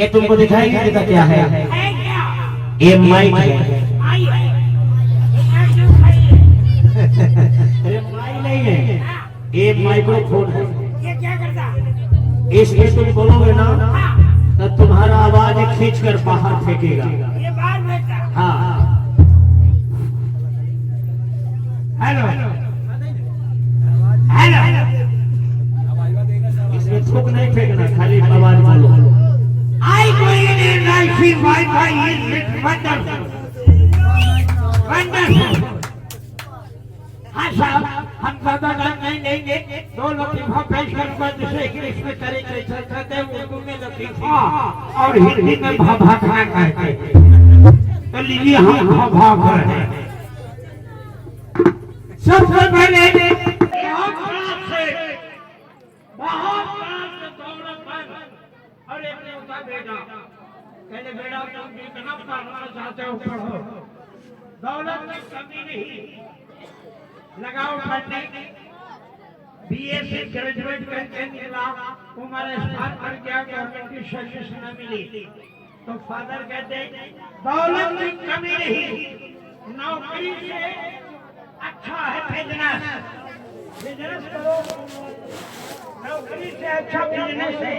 ये तुमको दिखाई नहीं देता क्या है? ये माइक है। अरे माइक नहीं है, ये माइक्रोफोन है। ये क्या करता? इसमें तुम बोलोगे ना तो तुम्हारा आवाज खींच कर बाहर फेंकेगा। ये बाहर फेंकता? हाँ। हेलो हेलो, इसमें थूक नहीं फेंकना, खाली आवाज बोलो। I going life in wifi is wonderful wonderful. हाँ साहब, हम ज्यादा गान नहीं देंगे, 2 लतीफा पेश करूंगा जिसे इंग्लिश में तरीके से कहते हैं, उर्दू में लतीफा और हिंदी में भाभा खा कहते हैं। तो लीजिए हम भाभा कर हैं। सबसे पहले बहुत दौलतमंद और एक ने उसका बेटा, पहले बेटा तुम जितना पढ़ना चाहते हो पढ़ो, दौलत में कमी नहीं, लगाओ पढ़ने। बीए से ग्रेजुएट करके निकला, तुम्हारे स्थान पर गया, गवर्नमेंट की सर्विस न मिली तो फादर कहते दौलत में कमी नहीं, नौकरी से अच्छा है बिजनेस, बिजनेस करो, नौकरी से अच्छा बिजनेस है।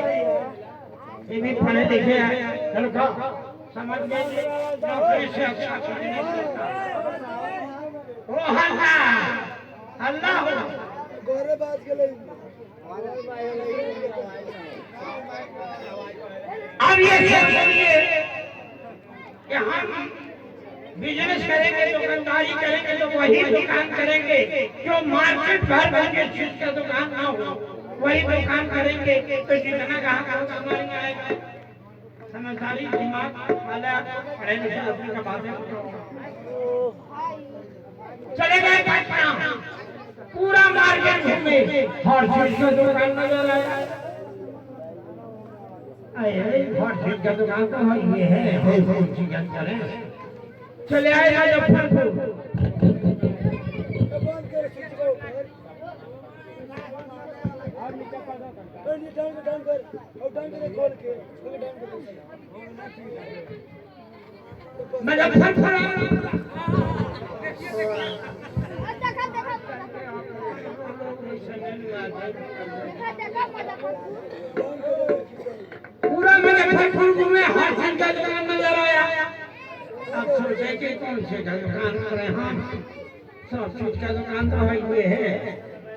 ये भी पढ़े लिखे हैं, चलो खाओ, समझ गए, नौकरी से अच्छा बिजनेस है। ओ अल्लाह अल्लाह गोरे बात के लिए अब ये सोचिए कि हम बिजनेस करेंगे, दुकानदारी करेंगे तो वही दुकान करेंगे जो मार्केट भर भर के चीज का दुकान ना हो, वही दुकान करेंगे तो जितना ग्राहक होगा हमारे यहाँ आएगा। समझदारी दिमाग वाला पढ़े लिखे आदमी का बात है। चले गए पटना, पूरा मार्केट घूमे, हर चीज का दुकान नजर आया। अरे हर चीज का दुकान तो ये है, चिकन करें। चले आए मुजफ्फरपुर, पूरा मुजफ्फरपुर घूमे, हर चीज का दुकान नजर आया। अब सोचे कि कौन से का दुकान करें हम, सब चीज का दुकान तो ये है।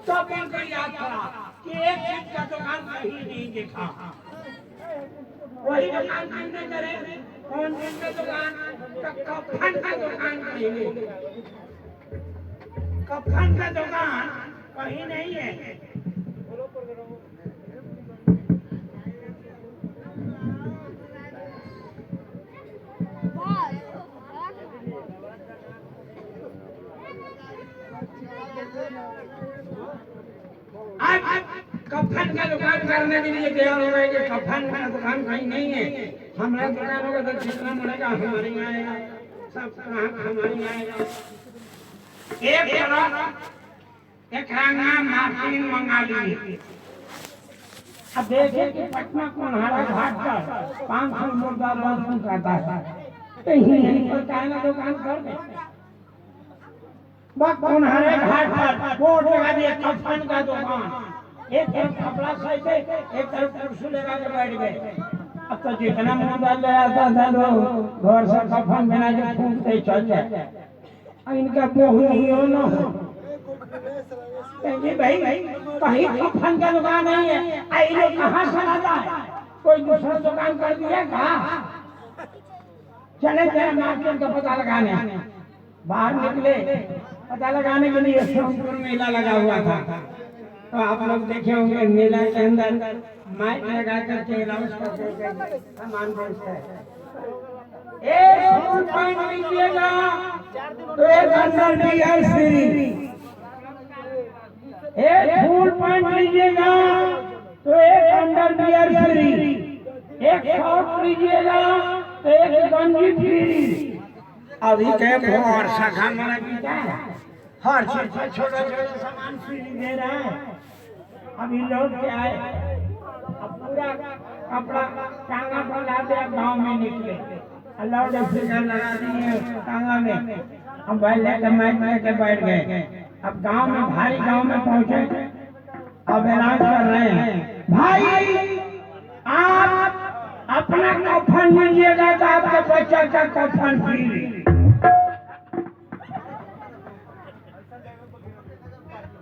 तब इनको याद पड़ा कि एक चीज का दुकान कहीं नहीं देखा, वही दुकान हमने करे। कौन चीज का दुकान? कफन का दुकान कहीं, कफन का दुकान कहीं नहीं है। कफन का दुकान करने के लिए तैयार हो गए कि कफन का दुकान कहीं नहीं है, हमारा दुकान होगा तो जितना मिलेगा हमारे यहाँ आएगा, सब हमारे यहाँ आएगा। एक रंगा मार्टिन मंगा लिए। अब देखिए कि पटना कोनहारा घाट पर 500 मुर्दा बस आता है, तो यहीं पर कायना दुकान कर दे। कोनहारे घाट पर बोर्ड लगा दिया कफन का दुकान, एक तरफ कपड़ा सहित एक तरफ कुर्सी लगा के बैठ गए। अब तो जितना मुर्दा ले आता था लोग घर से कफन बना के फूंकते चल जाए। इनका बोहियों न हो, कहेंगे भाई कहीं कफन का दुकान नहीं है, आई लोग कहाँ से लाता है, कोई दूसरा दुकान कर दिया कहा। चले चले मार्केट का पता लगाने, बाहर निकले, पता लगाने के लिए सोनपुर मेला लगा हुआ था। तो आप लोग देखे होंगे मेला के अंदर माइक लगा करके अनाउंस करके सामान बेचते हैं। एक फूल पॉइंट लीजिएगा तो एक अंडर बियर फ्री, एक फूल पॉइंट लीजिएगा तो एक अंडर बियर फ्री, एक शॉट लीजिएगा तो एक गंजी फ्री। अभी के भोर शाखा में हर चीज का छोटा छोटा सामान फ्री दे रहा है। अभी लोग क्या है, अब पूरा कपड़ा टांगा पर ला दिया, गांव में निकले, अल्लाह ने फिगर लगा दी है टांगा में। अब भाई लेकर मैच लेके बैठ गए। अब गांव में भारी गांव में पहुंचे, अब ऐलान कर रहे हैं, भाई आप अपना कफन लीजिएगा तो आपके बच्चा का कफन फ्री।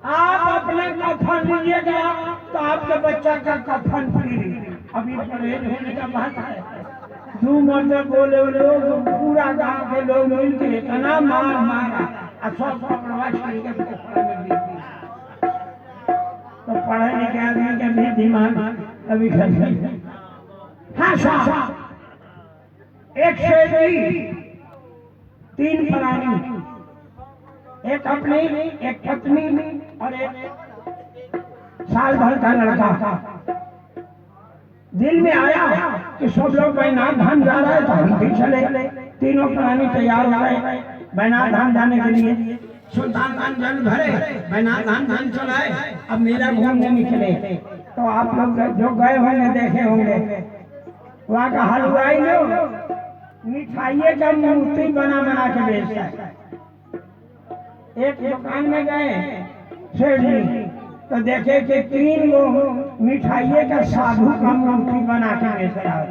आप अपना कफन लीजिएगा तो आपके बच्चा का कफन फ्री। अभी परहेज होने का बात है। दो मरते बोले लोग, पूरा गांव के लोग मिलके इतना मार मारा, सब पकड़वा छोड़ के पेपर में दे दी। तो पढ़े लिखे आदमी के भी दिमाग अभी खत्म। हाँ साहब, एक शेरनी, 3 प्राणी, एक अपनी, एक पत्नी और एक साल भर का लड़का। दिल में आया कि सब लोग बैनाथ धाम जा रहे हैं तो हम भी चले। तीनों प्राणी तैयार हो गए बैनाथ धाम जाने के लिए। सुल्तानगंज जल भरे, बैनाथ धाम जल चलाए, अब मेला घूमने निकले। तो आप लोग जो गए होंगे देखे होंगे, वहाँ का हलवाई लोग मिठाइये का मूर्ति बना के बेचता है। एक दुकान में गए सेठ जी, तो देखे कि 3 गो मिठाइये का साधु का मूर्ति बना के बेच रहा है।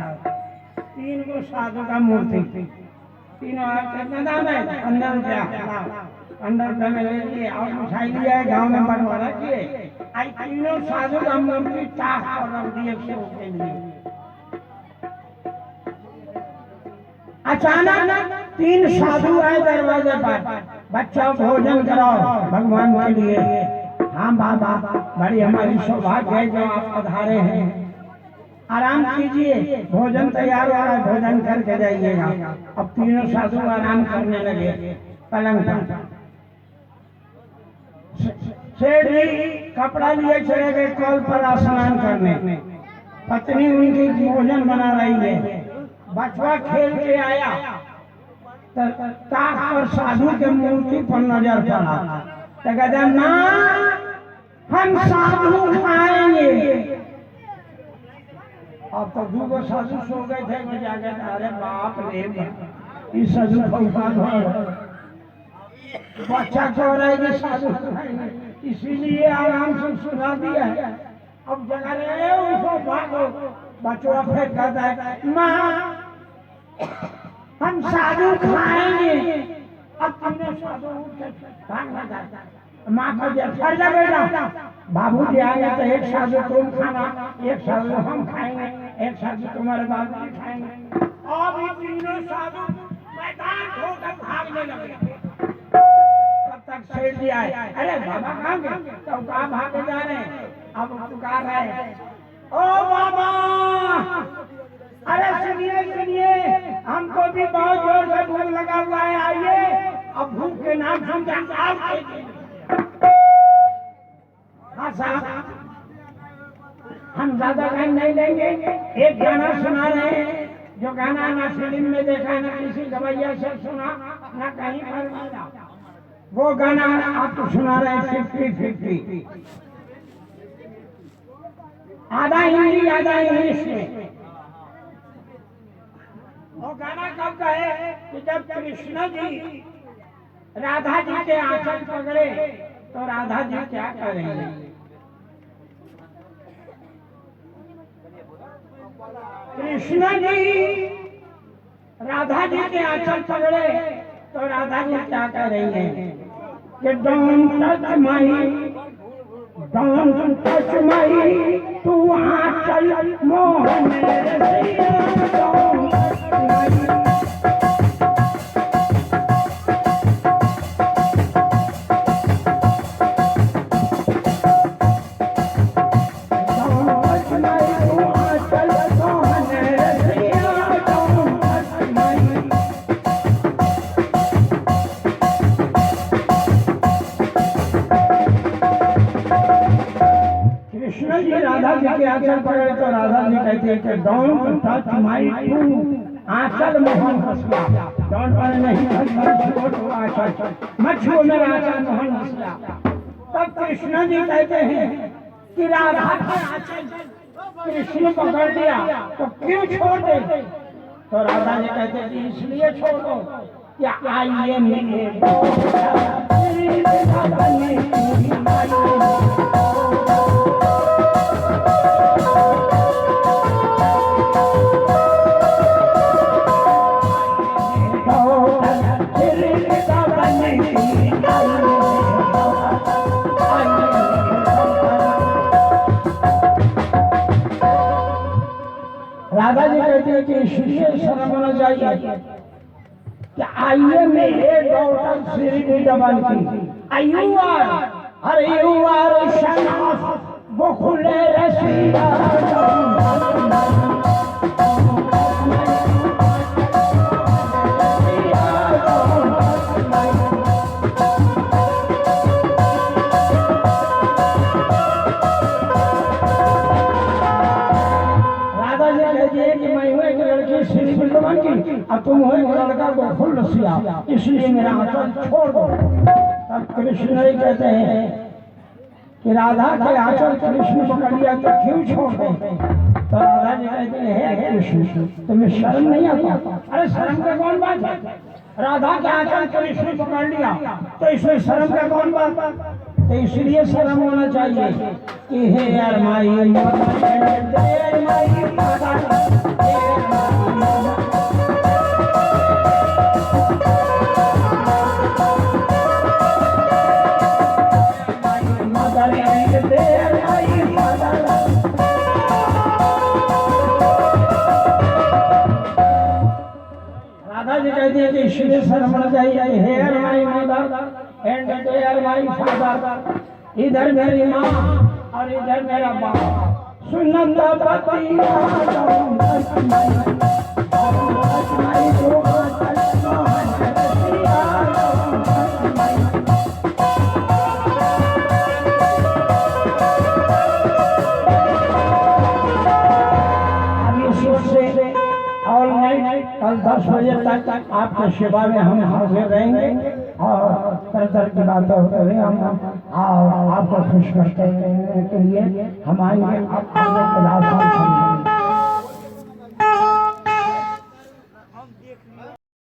3 गो साधु का मूर्ति, तीनों कितना दाम है? 15 रुपया। 15 रुपये में ले लिए और मिठाई लिया है, गाँव में बंटवारा किए। आज तीनों साधु का मूर्ति ताक पर रख दिए सेव के लिए। अचानक 3 साधु आए दरवाजे पर, बच्चा भोजन कराओ भगवान के लिए। हाँ बाबा, बड़ी हमारी सौभाग्य है जो आप पधारे हैं, आराम कीजिए, भोजन तैयार हो रहा है, भोजन करके जाइएगा। अब तीनों साधु आराम करने लगे पलंग पर। सेठ जी कपड़ा लिए चले गए कल पर स्नान करने। पत्नी उनकी भोजन बना रही है। बचवा खेल के आया तो ताक पर साधु के मूर्ति पर नजर पड़ा, तो कहता माँ हम साधु खाएंगे। अब तो 2 गो साधु सो गए थे, वो जाके अरे बाप रे इस साधु बच्चा कह रहा है कि साधु खाएंगे, इसीलिए आराम से सुना दिया है। अब जगह रहे उसको भागो, बचवा फिर कहता है माँ हम साधु खाएंगे। अब तुमने साधु भागना जाता, माँ को फर जा बेटा, बाबू जी आएंगे तो एक साधु तुम खाना, एक साधु हम खाएंगे, एक साधु तुम्हारे बाबू जी खाएंगे। अब ये तीनों साधु मैदान होकर भागने लगे। तब तक सेठ जी आए, अरे बाबा कहाँ गए? तो कहाँ भागे जा रहे हैं? अब पुकार रहे हैं, ओ बाबा अरे सुनिए, हमको भी बहुत जोर से भूख लगा हुआ है, आइए। अब भूख के नाम हम हाँ साहब, हम ज्यादा टाइम नहीं लेंगे। एक गाना सुना रहे हैं, जो गाना ना फिल्म में देखा, ना किसी गवैया से सुना, ना कहीं पर मिला। वो गाना आपको सुना रहे हैं 50-50, आधा हिंदी आधा इंग्लिश में। वो गाना कब का है कि जब कृष्ण जी राधा जी के आंचल पकड़े तो राधा जी क्या करेंगे? कृष्ण जी राधा जी के आंचल पकड़े तो राधा जी क्या करेंगे? कि डोंट टच माई तू आंचल मोह मेरे सिया। राधा जी के आंचल पकड़े तो राधा जी कहती है कि डोंट टच माई टू आंचल मोहन हंसला। डोंट पर नहीं आंचल मत छुओ मेरा आंचल मोहन हंसला। तब कृष्ण जी कहते हैं कि राधा के आंचल कृष्ण पकड़ लिया तो क्यों छोड़ दे? तो राधा जी कहते कि इसलिए छोड़ दो क्या आइए मिले राधा जी कहते हैं कि इसलिए शर्म होना चाहिए कि आइए मेरे डॉक्टर श्री दबन की आयुआर अरे युवार शनास वो खुले रसिया अब तुम हो लड़का को फुल रसिया इसलिए मेरा आंचल छोड़ दो। तब कृष्ण ही कहते हैं कि राधा के आंचल कृष्ण पकड़ लिया तो क्यों छोड़ दे? तो राधा जी कहते हैं हे कृष्ण तुम्हें शर्म नहीं आता? अरे शर्म का कौन बात है? राधा के आंचल कृष्ण पकड़ लिया तो इसमें शर्म का कौन बात? तो इसलिए शर्म होना चाहिए कि हे अरमाई राधा जी कहती है कि इसलिए शर्म होना चाहिए हे अरमाई mother and there my father इधर मेरी माँ और इधर मेरा बाप सुनता पतिया कल 10 बजे तक आपके सेवा में हम हाजिर रहेंगे और तरह की बातें होते हुए हम आपको खुश करते के लिए हम आएंगे। आप